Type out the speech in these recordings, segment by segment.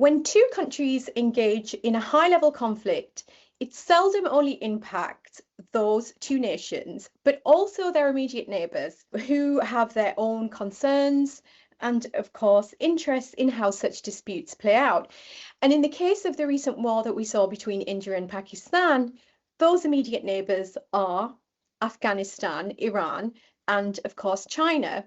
When two countries engage in a high-level conflict, it seldom only impacts those two nations, but also their immediate neighbours who have their own concerns and, of course, interests in how such disputes play out. And in the case of the recent war that we saw between India and Pakistan, those immediate neighbours are Afghanistan, Iran, and, of course, China.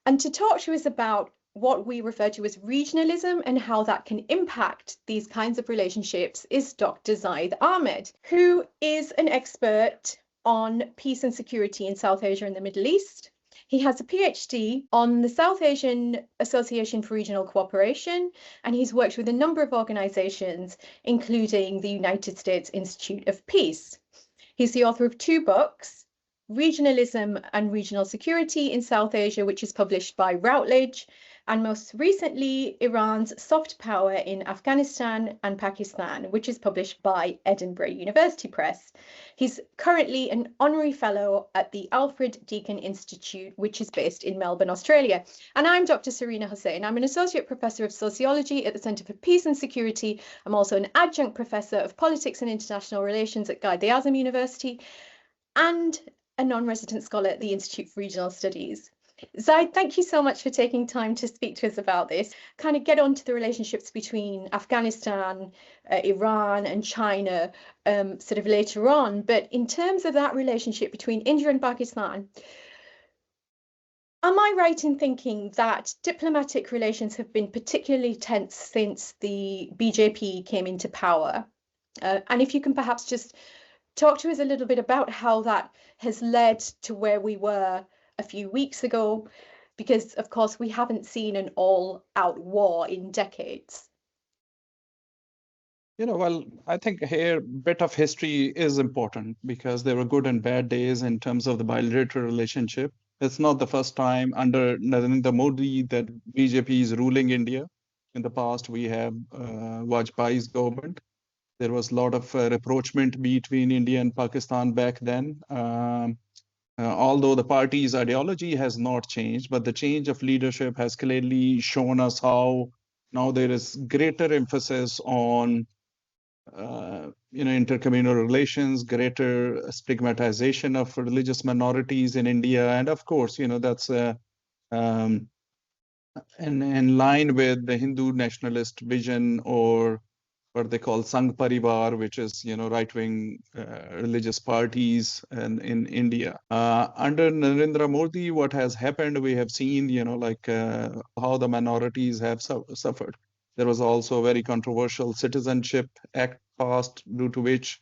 And to talk to us about what we refer to as regionalism and how that can impact these kinds of relationships is Dr. Zahid Ahmed, who is an expert on peace and security in South Asia and the Middle East. He has a PhD on the South Asian Association for Regional Cooperation, and he's worked with a number of organizations, including the United States Institute of Peace. He's the author of 2 books, Regionalism and Regional Security in South Asia, which is published by Routledge, and most recently, Iran's Soft Power in Afghanistan and Pakistan, which is published by Edinburgh University Press. He's currently an Honorary Fellow at the Alfred Deakin Institute, which is based in Melbourne, Australia. And I'm Dr. Sarina Hussain. I'm an Associate Professor of Sociology at the Centre for Peace and Security. I'm also an Adjunct Professor of Politics and International Relations at Quaid-e-Azam University and a non-resident scholar at the Institute for Regional Studies. Zahid, thank you so much for taking time to speak to us about this. Kind of get onto the relationships between Afghanistan, Iran and China sort of later on. But in terms of that relationship between India and Pakistan, am I right in thinking that diplomatic relations have been particularly tense since the BJP came into power? And if you can perhaps just talk to us a little bit about how that has led to where we were a few weeks ago, because of course we haven't seen an all-out war in decades. Well, I think here a bit of history is important because there were good and bad days in terms of the bilateral relationship. It's not the first time under Narendra Modi that BJP is ruling India. In the past, we have Vajpayee's government. There was a lot of rapprochement between India and Pakistan back then. Although the party's ideology has not changed, but the change of leadership has clearly shown us how now there is greater emphasis on intercommunal relations, greater stigmatization of religious minorities in India, and of course, that's in line with the Hindu nationalist vision, or what they call Sangh Parivar, which is right-wing religious parties in India. Under Narendra Modi, what has happened, we have seen how the minorities have suffered. There was also a very controversial Citizenship Act passed, due to which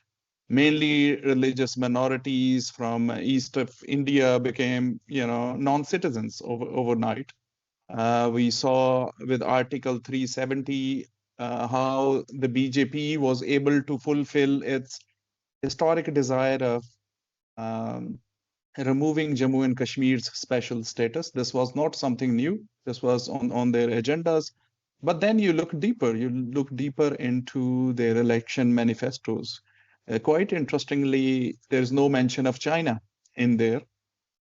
mainly religious minorities from east of India became non-citizens overnight. We saw with Article 370 how the BJP was able to fulfill its historic desire of removing Jammu and Kashmir's special status. This was not something new. This was on their agendas. But then you look deeper into their election manifestos. Quite interestingly, there's no mention of China in there.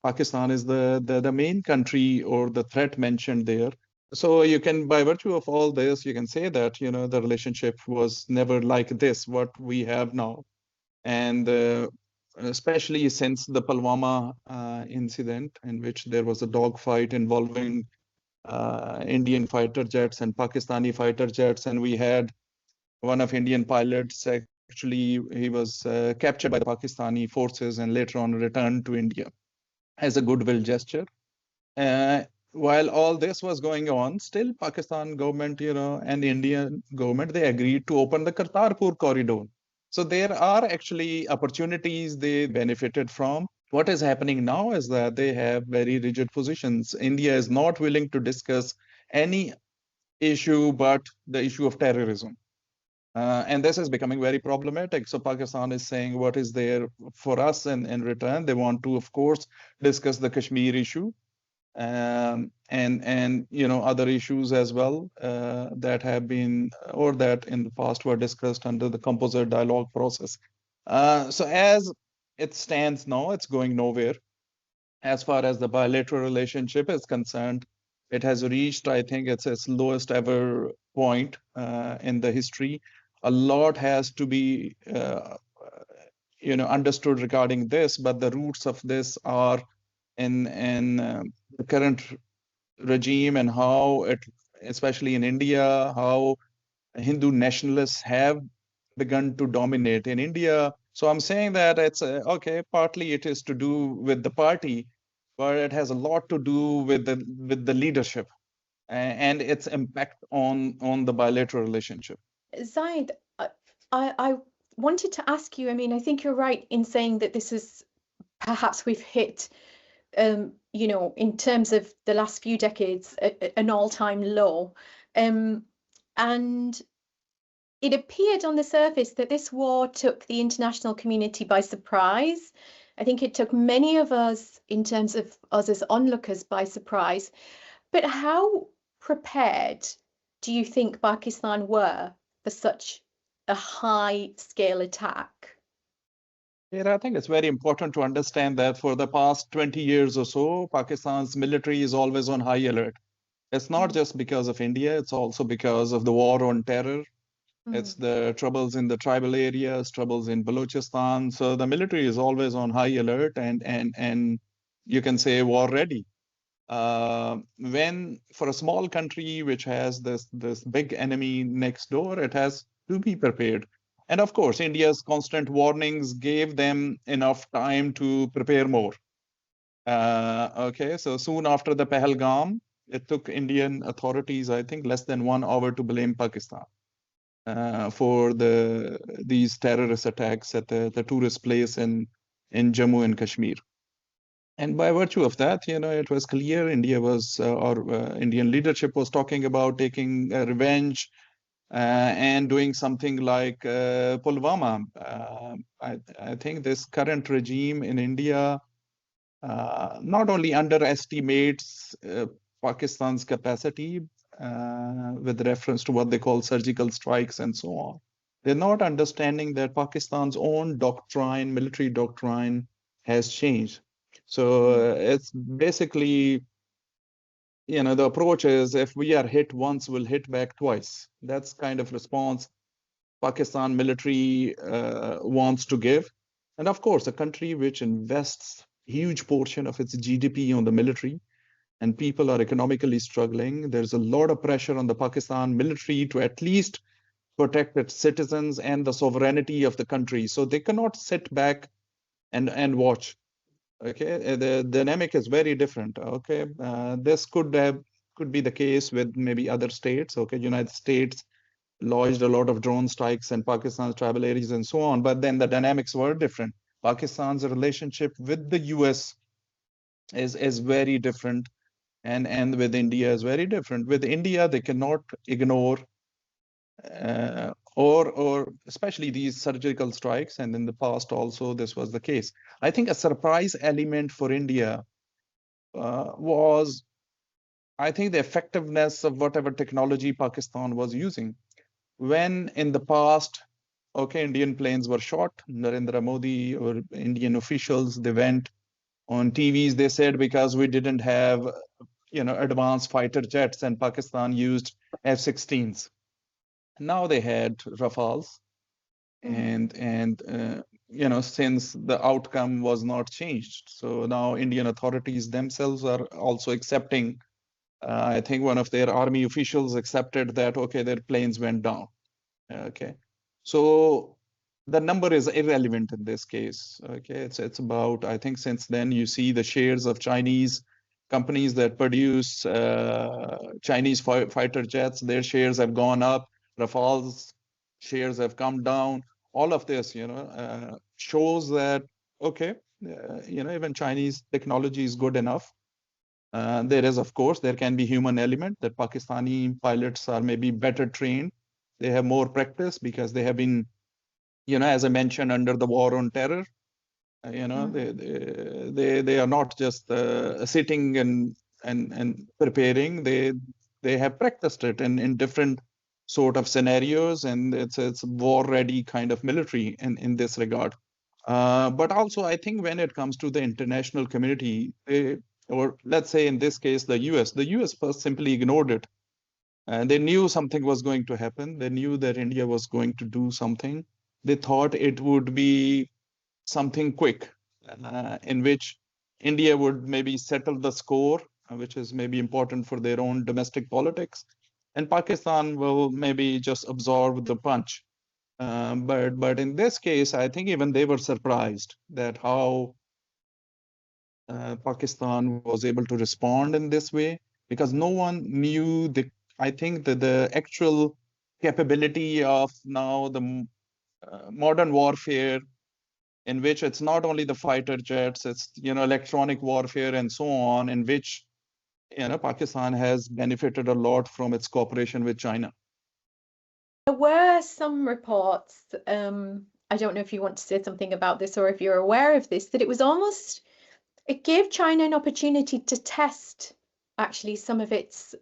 Pakistan is the main country or the threat mentioned there. So you can, by virtue of all this, you can say that, the relationship was never like this, what we have now. And especially since the Pulwama incident, in which there was a dogfight involving Indian fighter jets and Pakistani fighter jets. And we had one of Indian pilots, actually, he was captured by the Pakistani forces and later on returned to India as a goodwill gesture. While all this was going on, still Pakistan government, and the Indian government, they agreed to open the Kartarpur corridor. So there are actually opportunities they benefited from. What is happening now is that they have very rigid positions. India is not willing to discuss any issue but the issue of terrorism. And this is becoming very problematic. So Pakistan is saying what is there for us in return. They want to, of course, discuss the Kashmir issue. And other issues as well that have been, or that in the past were discussed under the composite dialogue process. So as it stands now, it's going nowhere. As far as the bilateral relationship is concerned, It has reached, I think, its lowest ever point in the history. A lot has to be, understood regarding this, but the roots of this are in the current regime and how it, especially in India, how Hindu nationalists have begun to dominate in India. So I'm saying that it's okay. Partly it is to do with the party, but it has a lot to do with the leadership and its impact on the bilateral relationship. Zahid, I wanted to ask you, I mean, I think you're right in saying that this is perhaps we've hit, in terms of the last few decades, an all-time low. And it appeared on the surface that this war took the international community by surprise. I think it took many of us, in terms of us as onlookers, by surprise. But how prepared do you think Pakistan were for such a high-scale attack? Yeah, I think it's very important to understand that for the past 20 years or so, Pakistan's military is always on high alert. It's not just because of India, it's also because of the war on terror. It's the troubles in the tribal areas, troubles in Balochistan. So the military is always on high alert and you can say war ready. When for a small country which has this big enemy next door, it has to be prepared. And of course, India's constant warnings gave them enough time to prepare more. Okay, so soon after the Pahalgam, it took Indian authorities, I think, less than 1 hour to blame Pakistan for these terrorist attacks at the tourist place in Jammu and Kashmir. And by virtue of that, it was clear India was, Indian leadership was talking about taking revenge and doing something like Pulwama. I think this current regime in India not only underestimates Pakistan's capacity with reference to what they call surgical strikes and so on. They're not understanding that Pakistan's own doctrine, military doctrine, has changed. So it's basically, the approach is if we are hit once, we'll hit back twice. That's kind of response Pakistan military wants to give. And of course, a country which invests huge portion of its GDP on the military, and people are economically struggling, there's a lot of pressure on the Pakistan military to at least protect its citizens and the sovereignty of the country. So they cannot sit back and watch. Okay, the dynamic is very different. Okay, this could be the case with maybe other states. Okay, United States lodged a lot of drone strikes in Pakistan's tribal areas and so on, but then the dynamics were different. Pakistan's relationship with the US is very different, and with India is very different. With India, they cannot ignore or especially these surgical strikes, and in the past also this was the case. I think a surprise element for India was, I think, the effectiveness of whatever technology Pakistan was using. When in the past, okay, Indian planes were shot, Narendra Modi or Indian officials, they went on TVs, they said because we didn't have, advanced fighter jets and Pakistan used F-16s. Now they had Rafales, and since the outcome was not changed, so now Indian authorities themselves are also accepting. I think one of their army officials accepted that, okay, their planes went down. Okay, so the number is irrelevant in this case. Okay, it's about, I think since then you see the shares of Chinese companies that produce Chinese fighter jets, their shares have gone up. Rafale's shares have come down. All of this, shows that, okay, even Chinese technology is good enough. There is, of course, there can be human element that Pakistani pilots are maybe better trained. They have more practice because they have been, as I mentioned, under the war on terror. They are not just sitting and preparing. They have practiced it in different sort of scenarios, and it's war-ready kind of military in this regard. But also, I think when it comes to the international community, or let's say in this case, the US first simply ignored it. And they knew something was going to happen. They knew that India was going to do something. They thought it would be something quick, in which India would maybe settle the score, which is maybe important for their own domestic politics, and Pakistan will maybe just absorb the punch. But in this case, I think even they were surprised that how Pakistan was able to respond in this way, because no one knew I think that the actual capability of now the modern warfare, in which it's not only the fighter jets, it's electronic warfare and so on, in which Pakistan has benefited a lot from its cooperation with China. There were some reports, I don't know if you want to say something about this or if you're aware of this, that it gave China an opportunity to test actually some of its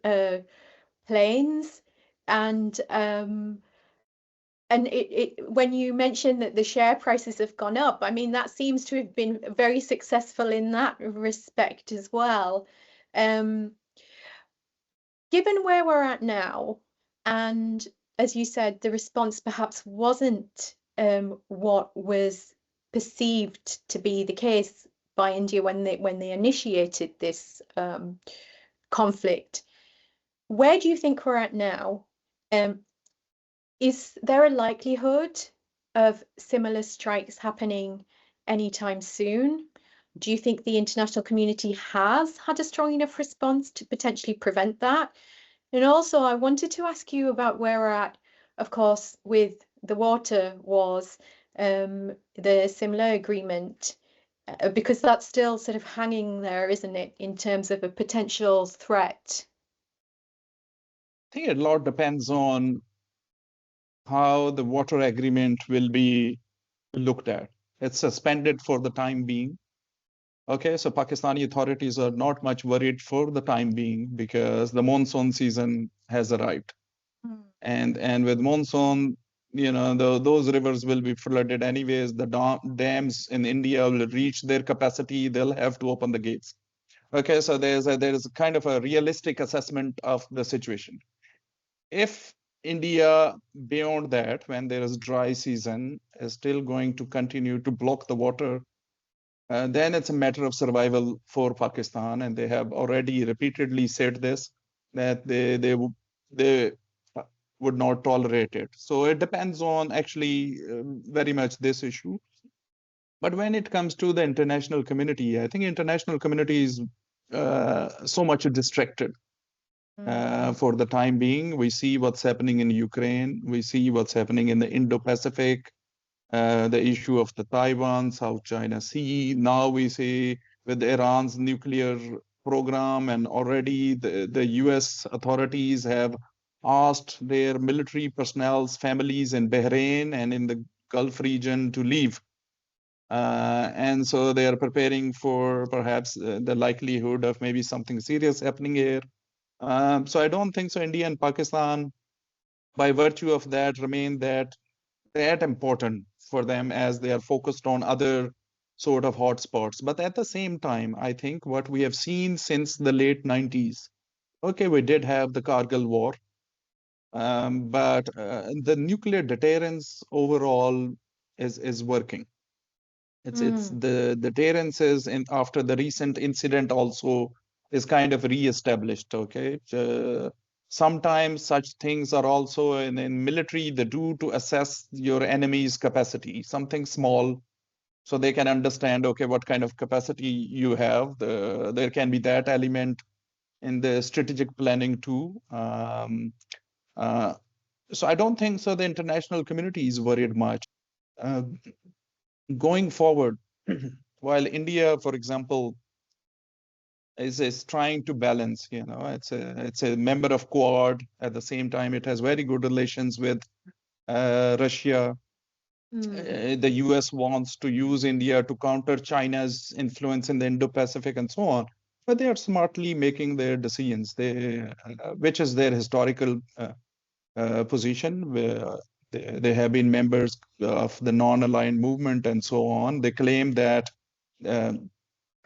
planes, and when you mention that the share prices have gone up, I mean, that seems to have been very successful in that respect as well. Given where we're at now, and as you said, the response perhaps wasn't what was perceived to be the case by India when they initiated this conflict. Where do you think we're at now? Is there a likelihood of similar strikes happening anytime soon? Do you think the international community has had a strong enough response to potentially prevent that? And also, I wanted to ask you about where we're at, of course, with the water wars, the similar agreement, because that's still sort of hanging there, isn't it, in terms of a potential threat? I think a lot depends on how the water agreement will be looked at. It's suspended for the time being. Okay, so Pakistani authorities are not much worried for the time being because the monsoon season has arrived. And with monsoon, those rivers will be flooded anyways. The dams in India will reach their capacity. They'll have to open the gates. Okay, so there is a kind of a realistic assessment of the situation. If India, beyond that, when there is dry season, is still going to continue to block the water, then it's a matter of survival for Pakistan, and they have already repeatedly said this, that they would not tolerate it. So it depends on actually very much this issue. But when it comes to the international community, I think international community is so much distracted. For the time being, we see what's happening in Ukraine. We see what's happening in the Indo-Pacific, the issue of the Taiwan, South China Sea. Now we see with Iran's nuclear program, and already the US authorities have asked their military personnel's families in Bahrain and in the Gulf region to leave. And so they are preparing for perhaps the likelihood of maybe something serious happening here. So I don't think so India and Pakistan, by virtue of that, remain that important for them, as they are focused on other sort of hotspots. But at the same time, I think what we have seen since the late 90s, okay, we did have the Kargil War, but the nuclear deterrence overall is working. It's the deterrence is after the recent incident also is kind of re-established. Okay, sometimes such things are also in military, they do to assess your enemy's capacity, something small, so they can understand, okay, what kind of capacity you have. There can be that element in the strategic planning too. So I don't think so the international community is worried much. Going forward, while India, for example, is trying to balance, it's a member of Quad. At the same time, it has very good relations with Russia. The US wants to use India to counter China's influence in the Indo-Pacific and so on. But they are smartly making their decisions, which is their historical position. Where they have been members of the non-aligned movement and so on. They claim that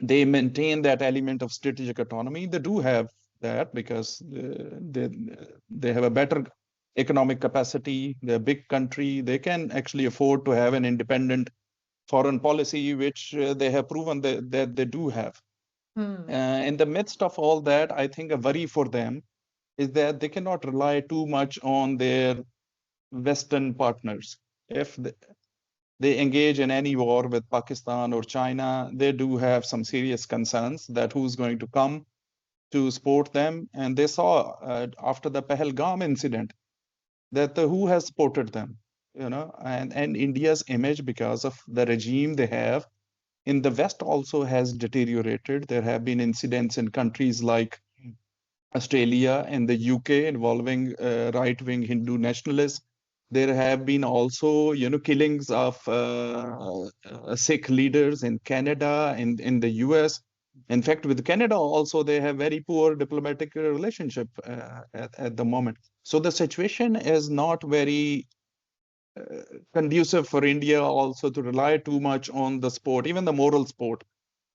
they maintain that element of strategic autonomy. They do have that because they have a better economic capacity. They're a big country. They can actually afford to have an independent foreign policy, which they have proven that they do have. In the midst of all that, I think a worry for them is that they cannot rely too much on their Western partners. If they engage in any war with Pakistan or China, they do have some serious concerns that who's going to come to support them. And they saw after the Pahalgam incident that who has supported them, and India's image because of the regime they have in the West also has deteriorated. There have been incidents in countries like Australia and the UK involving right-wing Hindu nationalists. There have been also, killings of Sikh leaders in Canada and in the US. In fact, with Canada also, they have very poor diplomatic relationship at the moment. So the situation is not very conducive for India also to rely too much on the support, even the moral support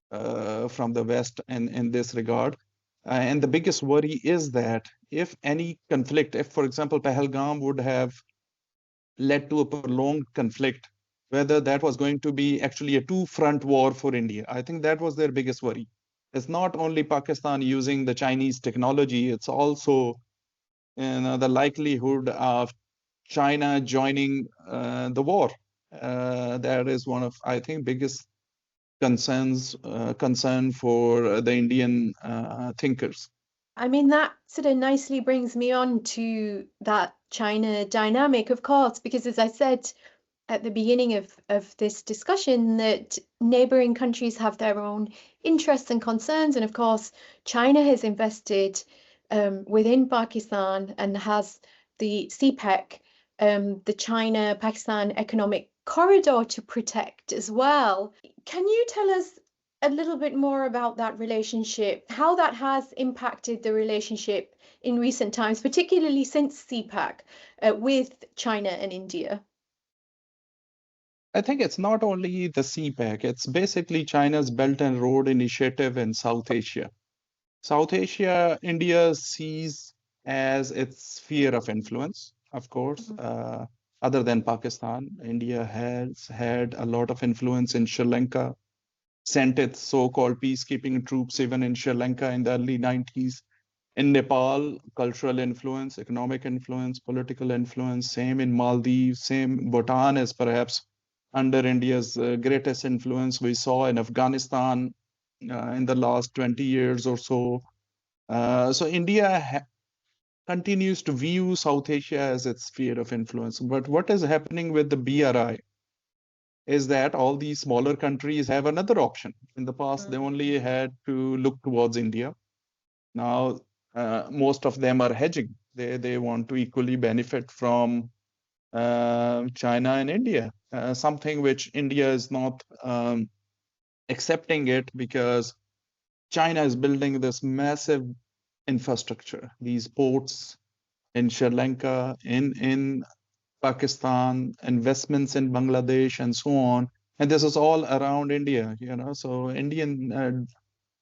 from the West in this regard. And the biggest worry is that if any conflict, if, for example, Pahalgam would have led to a prolonged conflict, whether that was going to be actually a two-front war for India. I think that was their biggest worry. It's not only Pakistan using the Chinese technology, it's also the likelihood of China joining the war. That is one of, I think, biggest concern for the Indian thinkers. I mean, that sort of nicely brings me on to that China dynamic, of course, because as I said at the beginning of this discussion, that neighboring countries have their own interests and concerns. And of course, China has invested within Pakistan and has the CPEC, the China-Pakistan Economic Corridor to protect as well. Can you tell us a little bit more about that relationship, how that has impacted the relationship in recent times, particularly since CPAC, with China and India? I think it's not only the CPEC, it's basically China's Belt and Road Initiative in South Asia. South Asia, India sees as its sphere of influence, of course. Other than Pakistan, India has had a lot of influence in Sri Lanka, sent its so-called peacekeeping troops even in Sri Lanka in the early 90s. In Nepal, cultural influence, economic influence, political influence, same in Maldives, same Bhutan is perhaps under India's greatest influence. We saw in Afghanistan in the last 20 years or so. So India continues to view South Asia as its sphere of influence. But what is happening with the BRI is that all these smaller countries have another option. In the past, they only had to look towards India. Now, most of them are hedging. They want to equally benefit from China and India, something which India is not accepting it because China is building this massive infrastructure, these ports in Sri Lanka, in Pakistan, investments in Bangladesh, and so on. And this is all around India, So Indian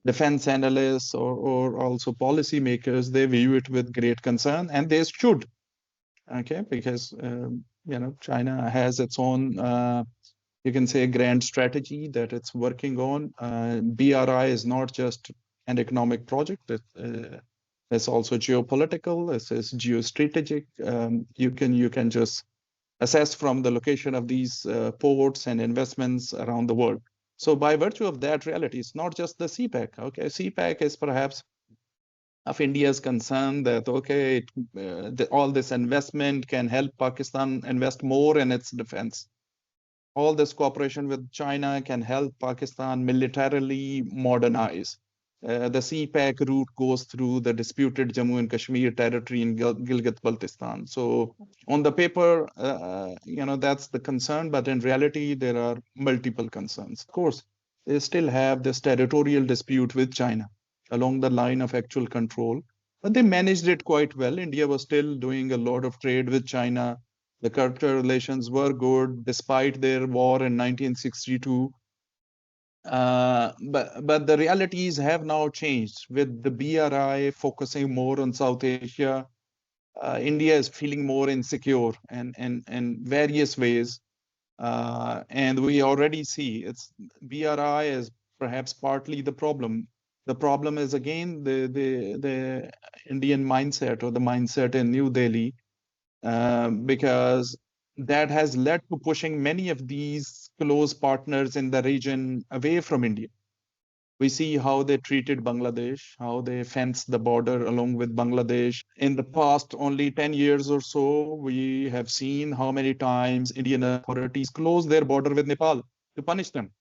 defense analysts or also policymakers, they view it with great concern, and they should, okay? Because, China has its own, you can say, grand strategy that it's working on. BRI is not just an economic project. It's also geopolitical. It's geostrategic. You can just assess from the location of these ports and investments around the world. So by virtue of that reality, it's not just the CPEC. Okay, CPEC is perhaps of India's concern that, okay, all this investment can help Pakistan invest more in its defense. All this cooperation with China can help Pakistan militarily modernize. The CPEC route goes through the disputed Jammu and Kashmir territory in Gilgit-Baltistan. So on the paper, that's the concern, but in reality, there are multiple concerns. Of course, they still have this territorial dispute with China along the line of actual control, but they managed it quite well. India was still doing a lot of trade with China. The cultural relations were good despite their war in 1962. But the realities have now changed with the BRI focusing more on South Asia. India is feeling more insecure and in various ways. And we already see it's BRI is perhaps partly the problem. The problem is again the Indian mindset or the mindset in New Delhi, because that has led to pushing many of these close partners in the region away from India. We see how they treated Bangladesh, how they fenced the border along with Bangladesh. In the past, only 10 years or so, we have seen how many times Indian authorities closed their border with Nepal to punish them.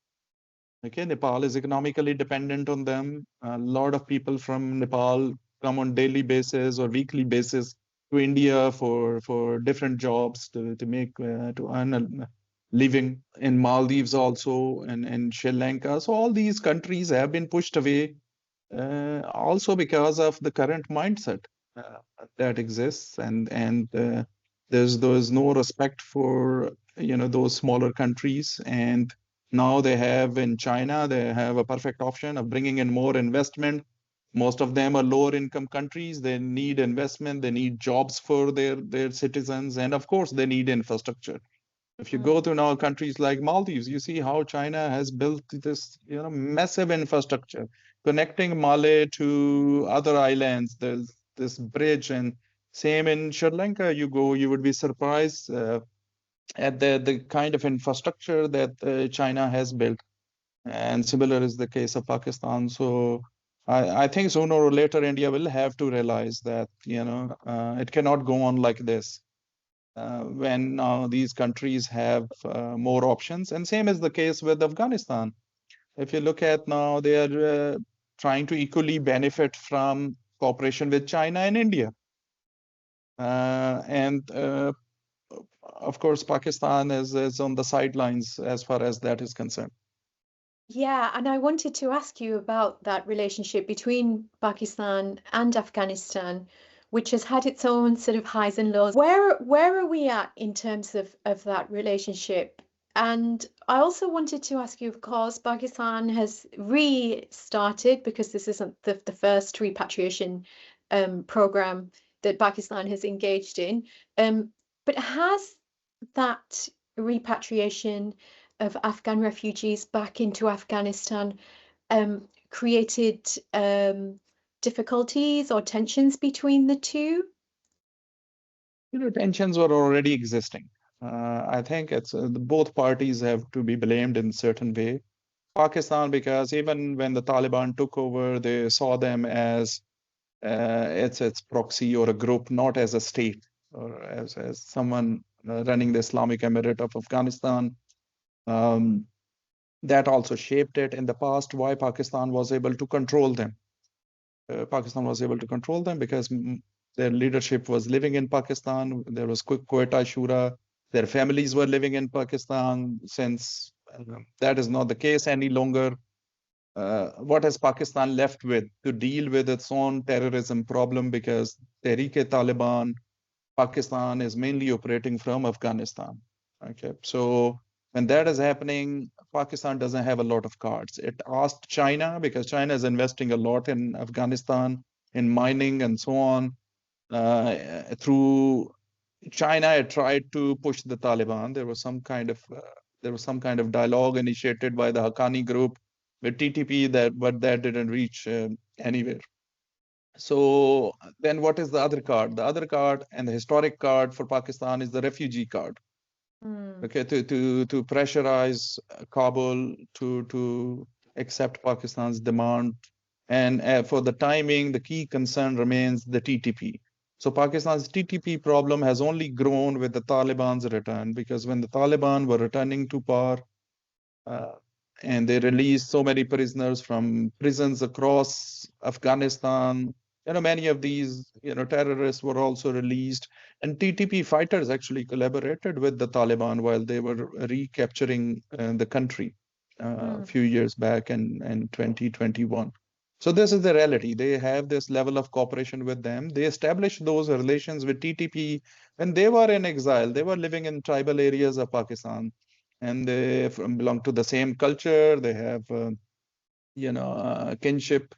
Okay, Nepal is economically dependent on them. A lot of people from Nepal come on daily basis or weekly basis to India for different jobs to earn a living. In Maldives also and Sri Lanka. So all these countries have been pushed away also because of the current mindset that exists, and there's no respect for those smaller countries. And now they have in China, they have a perfect option of bringing in more investment. Most of them are lower income countries. They need investment, they need jobs for their citizens, and of course they need infrastructure. If you go to now countries like Maldives, you see how China has built this massive infrastructure connecting Malé to other islands. There's this bridge, and same in Sri Lanka. You go, you would be surprised at the kind of infrastructure that China has built. And similar is the case of Pakistan. So I think sooner or later India will have to realize that it cannot go on like this when these countries have more options. And same is the case with Afghanistan. If you look at now, they are trying to equally benefit from cooperation with China and India. And of course, Pakistan is on the sidelines as far as that is concerned. Yeah, and I wanted to ask you about that relationship between Pakistan and Afghanistan, which has had its own sort of highs and lows. Where are we at in terms of that relationship? And I also wanted to ask you, of course, Pakistan has restarted, because this isn't the first repatriation program that Pakistan has engaged in. But has that repatriation of Afghan refugees back into Afghanistan created difficulties or tensions between the two? Tensions were already existing. I think it's both parties have to be blamed in a certain way. Pakistan, because even when the Taliban took over, they saw them as its proxy or a group, not as a state or as someone running the Islamic Emirate of Afghanistan. That also shaped it in the past, why Pakistan was able to control them. Pakistan was able to control them because their leadership was living in Pakistan. There was Quetta Shura. Their families were living in Pakistan. Since that is not the case any longer, what has Pakistan left with to deal with its own terrorism problem? Because Tehreek-e-Taliban, Pakistan is mainly operating from Afghanistan. Okay, so when that is happening, Pakistan doesn't have a lot of cards. It asked China, because China is investing a lot in Afghanistan, in mining and so on. Through China, it tried to push the Taliban. There was some kind of dialogue initiated by the Haqqani group with TTP, but that didn't reach anywhere. So then what is the other card? The other card and the historic card for Pakistan is the refugee card. Okay, to pressurize Kabul to accept Pakistan's demand. And for the timing, the key concern remains the TTP. So Pakistan's TTP problem has only grown with the Taliban's return, because when the Taliban were returning to power, and they released so many prisoners from prisons across Afghanistan. Many of these, terrorists were also released, and TTP fighters actually collaborated with the Taliban while they were recapturing the country a few years back in 2021. So this is the reality. They have this level of cooperation with them. They established those relations with TTP when they were in exile. They were living in tribal areas of Pakistan. and they belong to the same culture. They have, kinship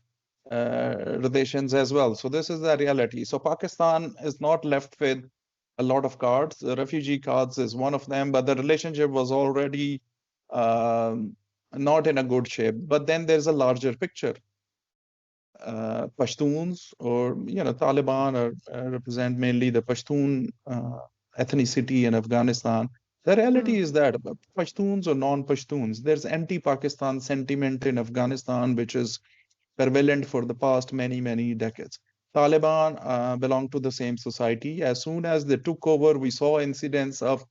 relations as well. So this is the reality. So Pakistan is not left with a lot of cards. The refugee cards is one of them, but the relationship was already not in a good shape. But then there's a larger picture. Pashtuns, or Taliban represent mainly the Pashtun ethnicity in Afghanistan. The reality is that Pashtuns or non-Pashtuns, there's anti-Pakistan sentiment in Afghanistan, which is prevalent for the past many decades. Taliban belong to the same society. As soon as they took over, we saw incidents of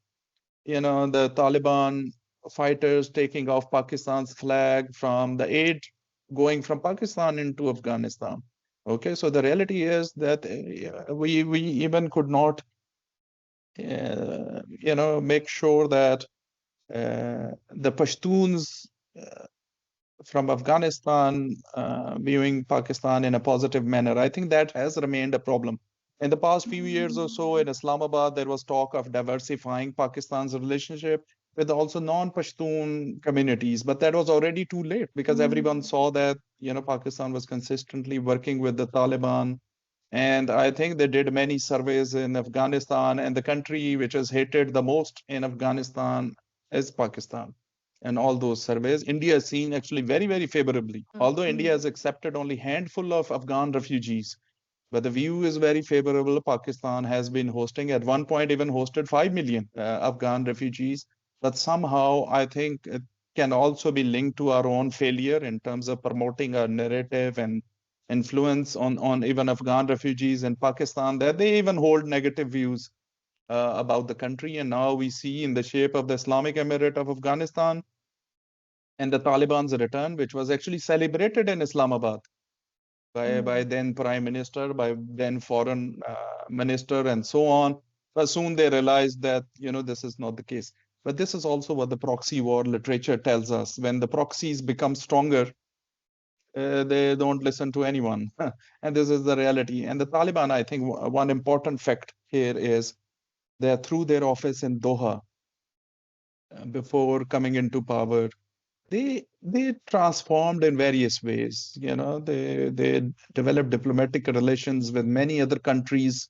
the Taliban fighters taking off Pakistan's flag from the aid going from Pakistan into Afghanistan. Okay, so the reality is that we even could not make sure that the Pashtuns from Afghanistan viewing Pakistan in a positive manner. I think that has remained a problem. In the past few years or so in Islamabad, there was talk of diversifying Pakistan's relationship with also non-Pashtun communities, but that was already too late because everyone saw that Pakistan was consistently working with the Taliban. And I think they did many surveys in Afghanistan, and the country which is hated the most in Afghanistan is Pakistan. And all those surveys, India is seen actually very favorably. Although India has accepted only handful of Afghan refugees, but the view is very favorable. Pakistan has been hosting, at one point even hosted 5 million Afghan refugees. But somehow I think it can also be linked to our own failure in terms of promoting our narrative and influence on even Afghan refugees in Pakistan, that they even hold negative views about the country. And now we see in the shape of the Islamic Emirate of Afghanistan and the Taliban's return, which was actually celebrated in Islamabad by then Prime Minister, by then Foreign Minister, and so on. But soon they realized that, this is not the case. But this is also what the proxy war literature tells us. When the proxies become stronger, they don't listen to anyone. And this is the reality. And the Taliban, I think one important fact here is that through their office in Doha, before coming into power, they transformed in various ways. They developed diplomatic relations with many other countries,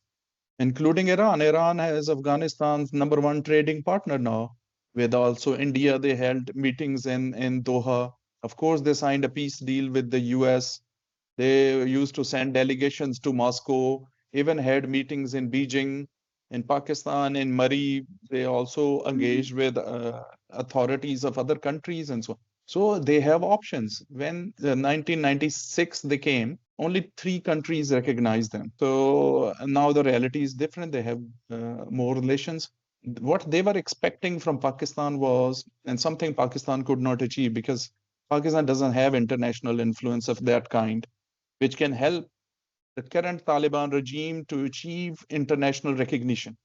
including Iran. Iran is Afghanistan's #1 trading partner now. With also India, they held meetings in Doha. Of course, they signed a peace deal with the US. They used to send delegations to Moscow, even had meetings in Beijing. In Pakistan, in Murray, they also engaged with authorities of other countries and so on. So they have options. When 1996 they came, only 3 countries recognized them. So now the reality is different. They have more relations. What they were expecting from Pakistan was, and something Pakistan could not achieve because Pakistan doesn't have international influence of that kind, which can help the current Taliban regime to achieve international recognition.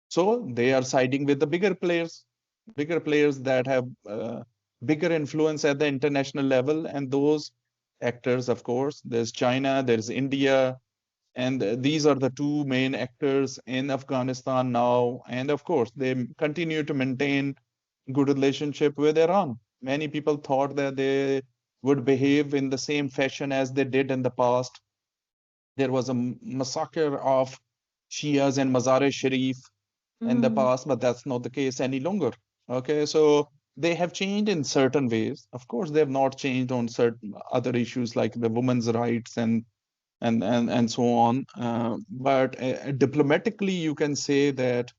So they are siding with the bigger players that have bigger influence at the international level. And those actors, of course, there's China, there's India, and these are the 2 main actors in Afghanistan now. And of course, they continue to maintain good relationship with Iran. Many people thought that they would behave in the same fashion as they did in the past. There was a massacre of Shias in Mazar-e-Sharif in the past, but that's not the case any longer. Okay, so they have changed in certain ways. Of course, they have not changed on certain other issues like the women's rights and so on. But diplomatically, you can say that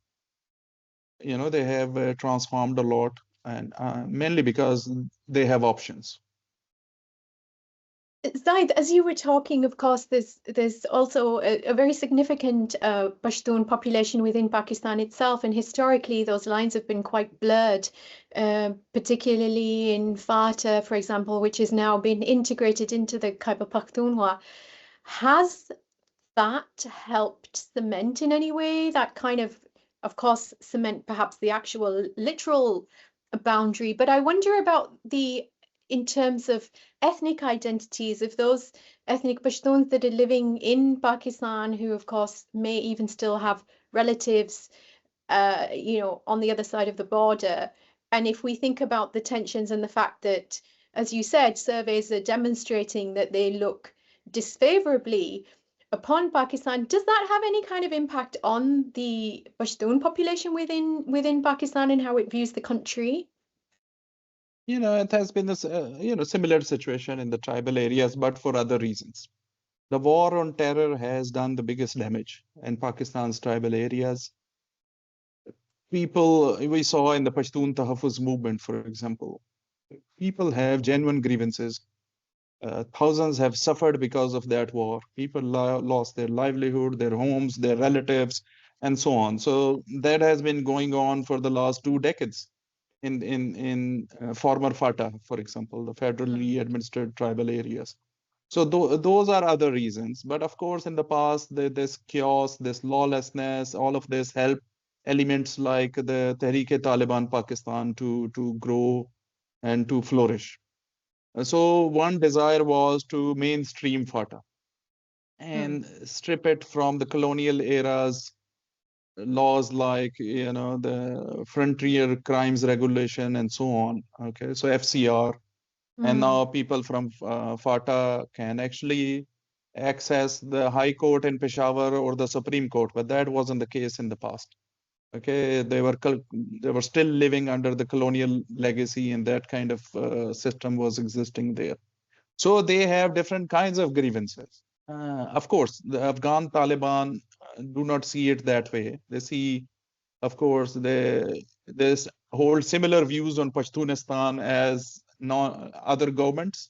they have transformed a lot, and mainly because they have options. Zahid, as you were talking, of course, there's also a very significant Pashtun population within Pakistan itself, and historically those lines have been quite blurred, particularly in FATA, for example, which has now been integrated into the Khyber Pakhtunkhwa. Has that helped cement in any way that kind of course, cement perhaps the actual literal boundary, but I wonder about in terms of ethnic identities, of those ethnic Pashtuns that are living in Pakistan, who of course may even still have relatives, on the other side of the border. And if we think about the tensions and the fact that, as you said, surveys are demonstrating that they look disfavorably upon Pakistan, does that have any kind of impact on the Pashtun population within Pakistan and how it views the country? It has been this, similar situation in the tribal areas, but for other reasons. The war on terror has done the biggest damage in Pakistan's tribal areas. People we saw in the Pashtun Tahaffuz movement, for example, people have genuine grievances. Thousands have suffered because of that war. People lost their livelihood, their homes, their relatives, and so on. So that has been going on for the last 2 decades in former FATA, for example, the federally administered tribal areas. So those are other reasons. But of course, in the past, this chaos, this lawlessness, all of this helped elements like the Tehreek-e-Taliban Pakistan to grow and to flourish. So one desire was to mainstream FATA and strip it from the colonial era's laws like the Frontier Crimes Regulation and so on. Okay, so FCR. And now people from FATA can actually access the High Court in Peshawar or the Supreme Court, but that wasn't the case in the past. Okay, they were still living under the colonial legacy, and that kind of system was existing there. So they have different kinds of grievances. Of course, the Afghan Taliban do not see it that way. They see, of course, they hold similar views on Pashtunistan as other governments.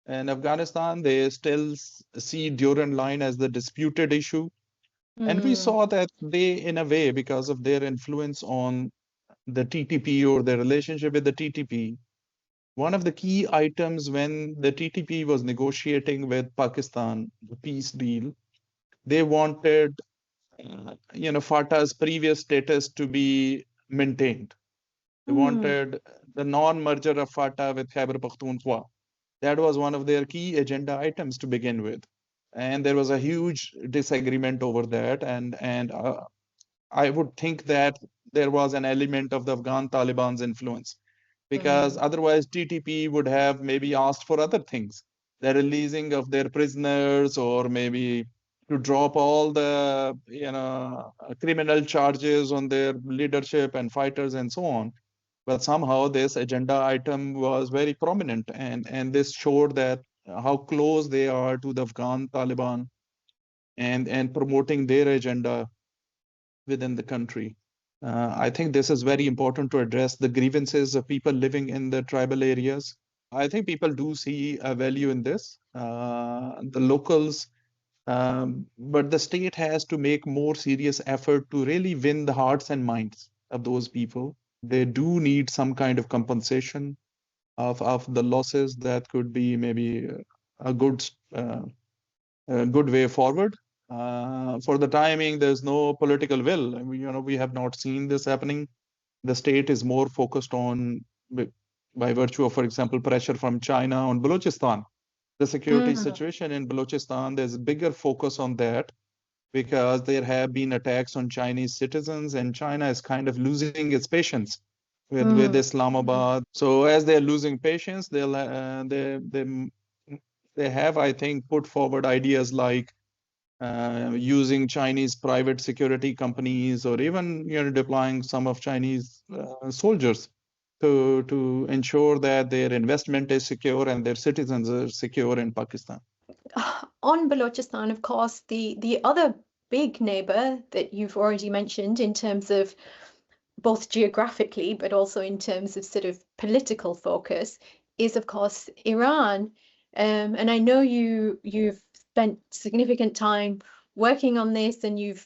In Afghanistan, they still see Durand Line as the disputed issue. And we saw that they, in a way, because of their influence on the TTP or their relationship with the TTP, one of the key items when the TTP was negotiating with Pakistan, the peace deal, they wanted, FATA's previous status to be maintained. They wanted the non-merger of FATA with Khyber Pakhtunkhwa. That was one of their key agenda items to begin with. And there was a huge disagreement over that. And I would think that there was an element of the Afghan Taliban's influence, because otherwise TTP would have maybe asked for other things, the releasing of their prisoners, or maybe to drop all the criminal charges on their leadership and fighters and so on. But somehow this agenda item was very prominent, and this showed that how close they are to the Afghan Taliban and promoting their agenda within the country. I think this is very important to address the grievances of people living in the tribal areas. I think people do see a value in this, the locals, but the state has to make more serious effort to really win the hearts and minds of those people. They do need some kind of compensation of the losses. That could be maybe a good way forward. For the timing, there's no political will. I mean, we have not seen this happening. The state is more focused on, by virtue of, for example, pressure from China on Balochistan. The security situation in Balochistan, there's a bigger focus on that because there have been attacks on Chinese citizens, and China is kind of losing its patience with Islamabad. So as they're losing patience, they have, I think, put forward ideas like using Chinese private security companies, or even deploying some of Chinese soldiers to ensure that their investment is secure and their citizens are secure in Pakistan. On Balochistan, of course, the other big neighbor that you've already mentioned in terms of both geographically, but also in terms of sort of political focus, is of course Iran. And I know you've spent significant time working on this, and you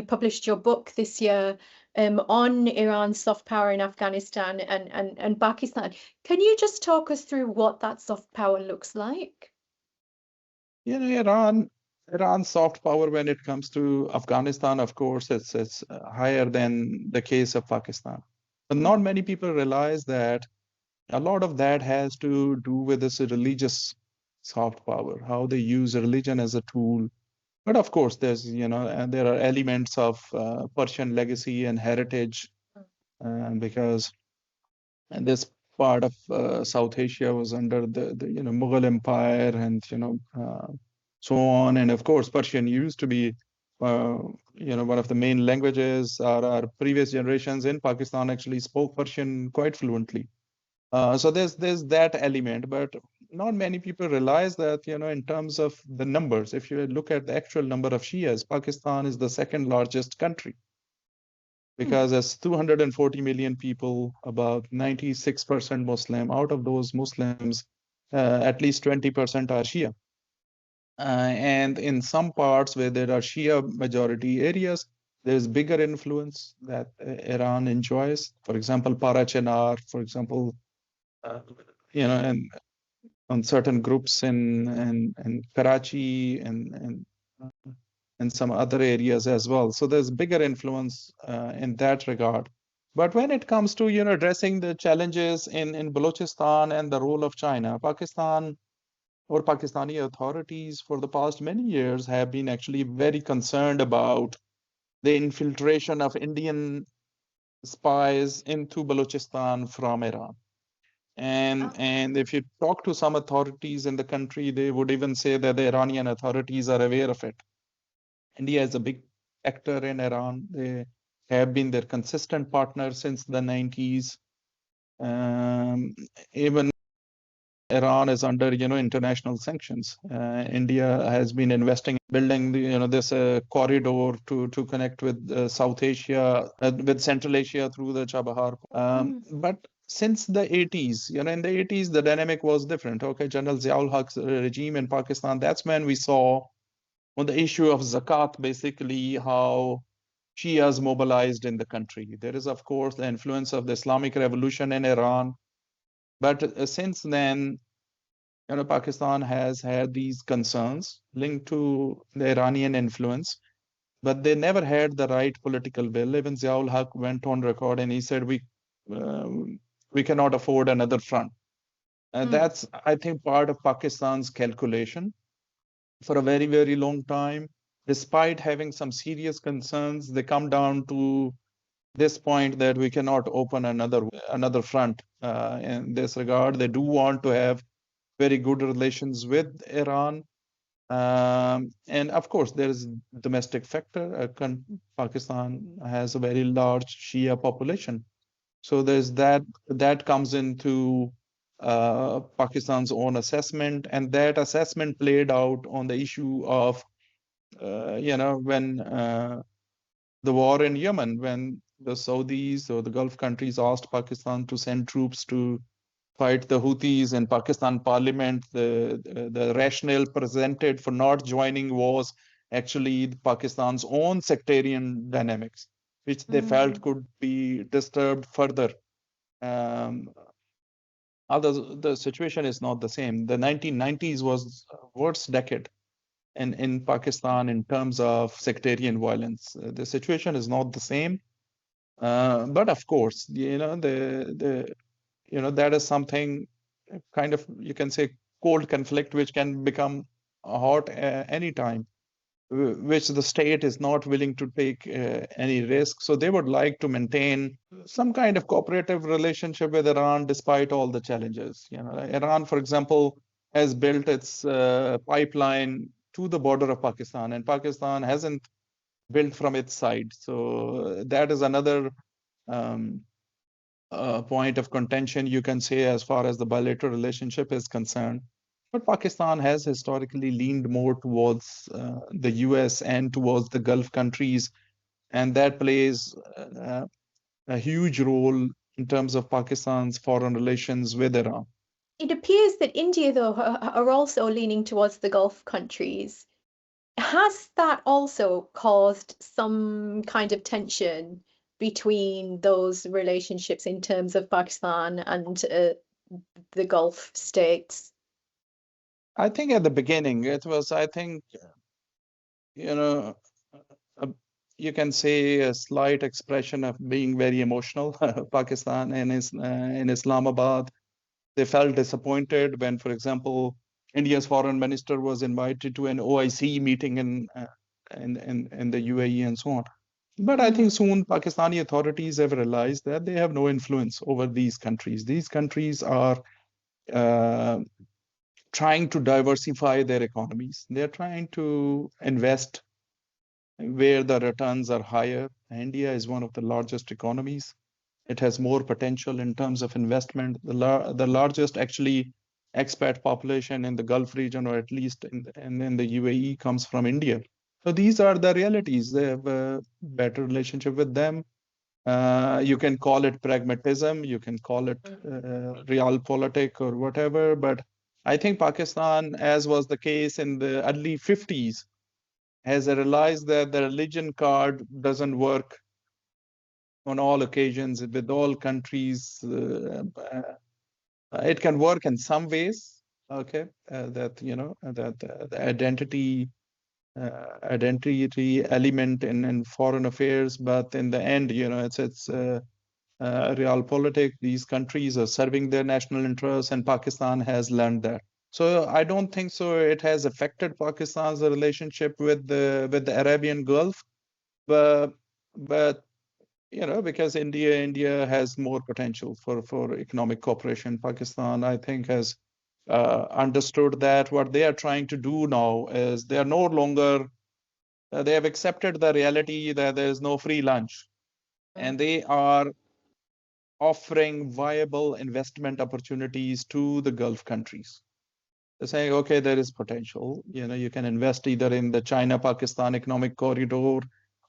published your book this year on Iran's soft power in Afghanistan and Pakistan. Can you just talk us through what that soft power looks like? Iran's soft power when it comes to Afghanistan, of course, it's higher than the case of Pakistan. But not many people realize that a lot of that has to do with this religious soft power, how they use religion as a tool. But of course, there are elements of Persian legacy and heritage, because And this part of South Asia was under the Mughal Empire, and so on. And of course, Persian used to be one of the main languages. Our previous generations in Pakistan actually spoke Persian quite fluently. So there's that element, but not many people realize that, in terms of the numbers, if you look at the actual number of Shias, Pakistan is the second largest country, because there's 240 million people, about 96% Muslim. Out of those Muslims, at least 20% are Shia. And in some parts where there are Shia majority areas, there's bigger influence that Iran enjoys. For example, Para-Chenar, for example, and on certain groups in Karachi and some other areas as well. So there's bigger influence in that regard. But when it comes to addressing the challenges in Balochistan and the role of China, Pakistan or Pakistani authorities for the past many years have been actually very concerned about the infiltration of Indian spies into Balochistan from Iran. And if you talk to some authorities in the country, they would even say that the Iranian authorities are aware of it. India is a big actor in Iran. They have been their consistent partner since the 90s. Even Iran is under, international sanctions. India has been investing in building, this corridor to connect with South Asia, with Central Asia through the Chabahar. But since the 80s, in the 80s, the dynamic was different. Okay, General Ziaul Haq's regime in Pakistan, that's when we saw on the issue of zakat, basically how Shias mobilized in the country. There is, of course, the influence of the Islamic Revolution in Iran. But since then, Pakistan has had these concerns linked to the Iranian influence, but they never had the right political will. Even Ziaul Haq went on record and he said, we cannot afford another front. And that's, I think, part of Pakistan's calculation for a very, very long time. Despite having some serious concerns, they come down to this point that we cannot open another front in this regard. They do want to have very good relations with Iran. And of course, there is domestic factor. Pakistan has a very large Shia population. So there's that comes into Pakistan's own assessment, and that assessment played out on the issue of, when the war in Yemen, when the Saudis or the Gulf countries asked Pakistan to send troops to fight the Houthis in Pakistan parliament, the rationale presented for not joining was actually Pakistan's own sectarian dynamics, which they felt could be disturbed further. Although the situation is not the same. The 1990s was worst decade in Pakistan in terms of sectarian violence. The situation is not the same. But of course, that is something kind of, you can say, cold conflict, which can become hot anytime, which the state is not willing to take any risk. So they would like to maintain some kind of cooperative relationship with Iran despite all the challenges. Iran, for example, has built its pipeline to the border of Pakistan, and Pakistan hasn't built from its side. So that is another point of contention, you can say, as far as the bilateral relationship is concerned. But Pakistan has historically leaned more towards the US and towards the Gulf countries, and that plays a huge role in terms of Pakistan's foreign relations with Iran. It appears that India, though, are also leaning towards the Gulf countries. Has that also caused some kind of tension between those relationships in terms of Pakistan and the Gulf states? I think at the beginning, it was, you can say a slight expression of being very emotional. Pakistan and in Islamabad, they felt disappointed when, for example, India's foreign minister was invited to an OIC meeting in the UAE and so on. But I think soon Pakistani authorities have realized that they have no influence over these countries. These countries are trying to diversify their economies. They're trying to invest where the returns are higher. India is one of the largest economies. It has more potential in terms of investment. The largest actually expat population in the Gulf region, or at least in the UAE, comes from India. So these are the realities. They have a better relationship with them. You can call it pragmatism, you can call it realpolitik or whatever, but I think Pakistan, as was the case in the early 50s, has realized that the religion card doesn't work on all occasions with all countries. It can work in some ways, okay, that the identity element in foreign affairs, but in the end, it's realpolitik. These countries are serving their national interests, and Pakistan has learned that. So I don't think so. It has affected Pakistan's relationship with the Arabian Gulf, but because India has more potential for economic cooperation. Pakistan, I think, has understood that what they are trying to do now is they are no longer they have accepted the reality that there is no free lunch, and they are offering viable investment opportunities to the Gulf countries. They're saying, okay, there is potential. You can invest either in the China-Pakistan economic corridor,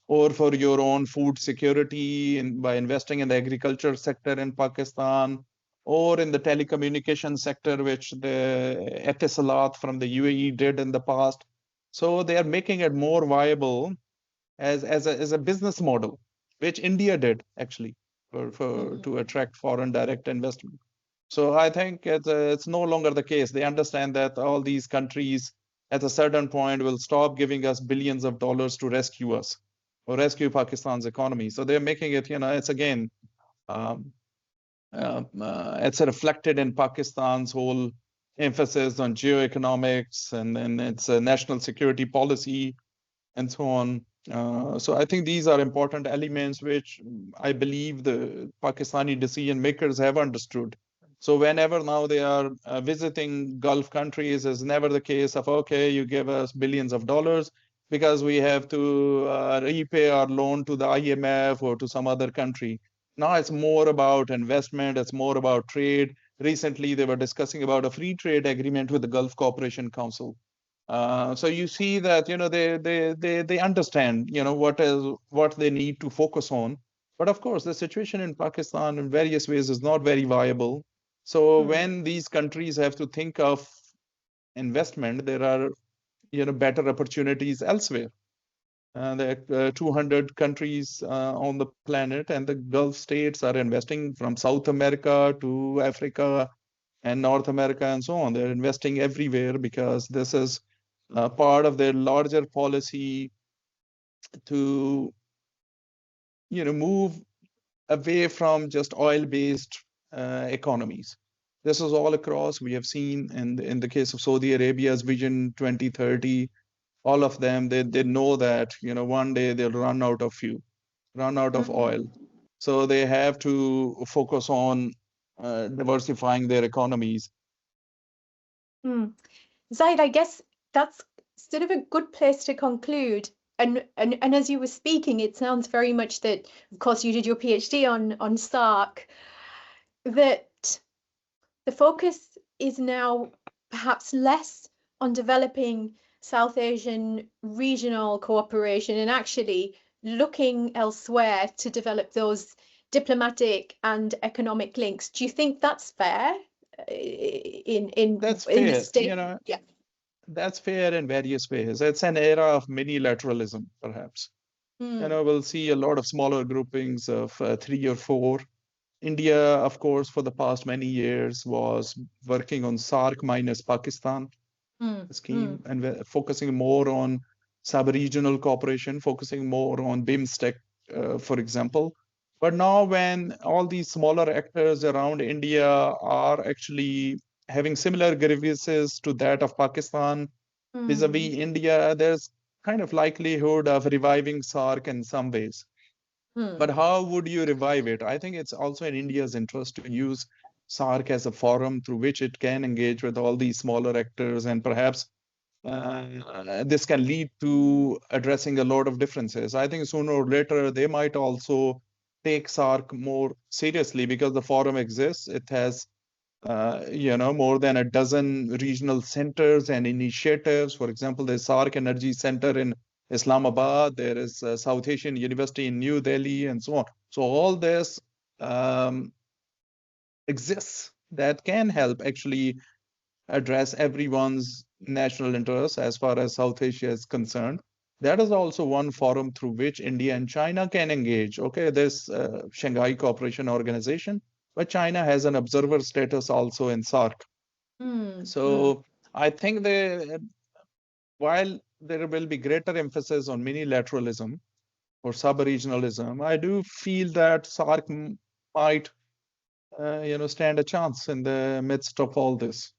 or for your own food security by investing in the agriculture sector in Pakistan, or in the telecommunication sector, which the Etisalat from the UAE did in the past. So they are making it more viable as a business model, which India did actually to attract foreign direct investment. So I think it's no longer the case. They understand that all these countries at a certain point will stop giving us billions of dollars to rescue us or rescue Pakistan's economy. So they're making it, it's again, it's reflected in Pakistan's whole emphasis on geoeconomics and its national security policy and so on. So I think these are important elements which I believe the Pakistani decision makers have understood. So whenever now they are visiting Gulf countries, it's never the case of, okay, you give us billions of dollars because we have to repay our loan to the IMF or to some other country. Now it's more about investment, it's more about trade. Recently, they were discussing about a free trade agreement with the Gulf Cooperation Council. So you see that they understand what they need to focus on. But of course, the situation in Pakistan in various ways is not very viable. So when these countries have to think of investment, there are better opportunities elsewhere. There are 200 countries on the planet, and the Gulf states are investing from South America to Africa and North America and so on. They're investing everywhere because this is part of their larger policy to move away from just oil-based economies. This is all across. We have seen in the case of Saudi Arabia's Vision 2030, all of them, they know that one day they'll run out of fuel, run out of oil. So they have to focus on diversifying their economies. Zahid, I guess that's sort of a good place to conclude. And as you were speaking, it sounds very much that, of course, you did your PhD on SARC, that the focus is now perhaps less on developing South Asian regional cooperation and actually looking elsewhere to develop those diplomatic and economic links. Do you think that's fair? That's fair. In the state? Yeah. That's fair in various ways. It's an era of mini-lateralism, perhaps. We'll see a lot of smaller groupings of 3 or 4. India, of course, for the past many years was working on SARC minus Pakistan scheme and focusing more on sub-regional cooperation, focusing more on BIMSTEC, for example. But now when all these smaller actors around India are actually having similar grievances to that of Pakistan vis-a-vis India, there's kind of likelihood of reviving SARC in some ways. But how would you revive it? I think it's also in India's interest to use SARC as a forum through which it can engage with all these smaller actors, and perhaps this can lead to addressing a lot of differences. I think sooner or later they might also take SARC more seriously because the forum exists. It has more than a dozen regional centers and initiatives. For example, the SARC Energy Center in Islamabad, there is South Asian University in New Delhi, and so on. So all this exists that can help actually address everyone's national interests as far as South Asia is concerned. That is also one forum through which India and China can engage. Okay, this Shanghai Cooperation Organization, but China has an observer status also in SARC. So I think while there will be greater emphasis on minilateralism or sub-regionalism, I do feel that SARC might stand a chance in the midst of all this.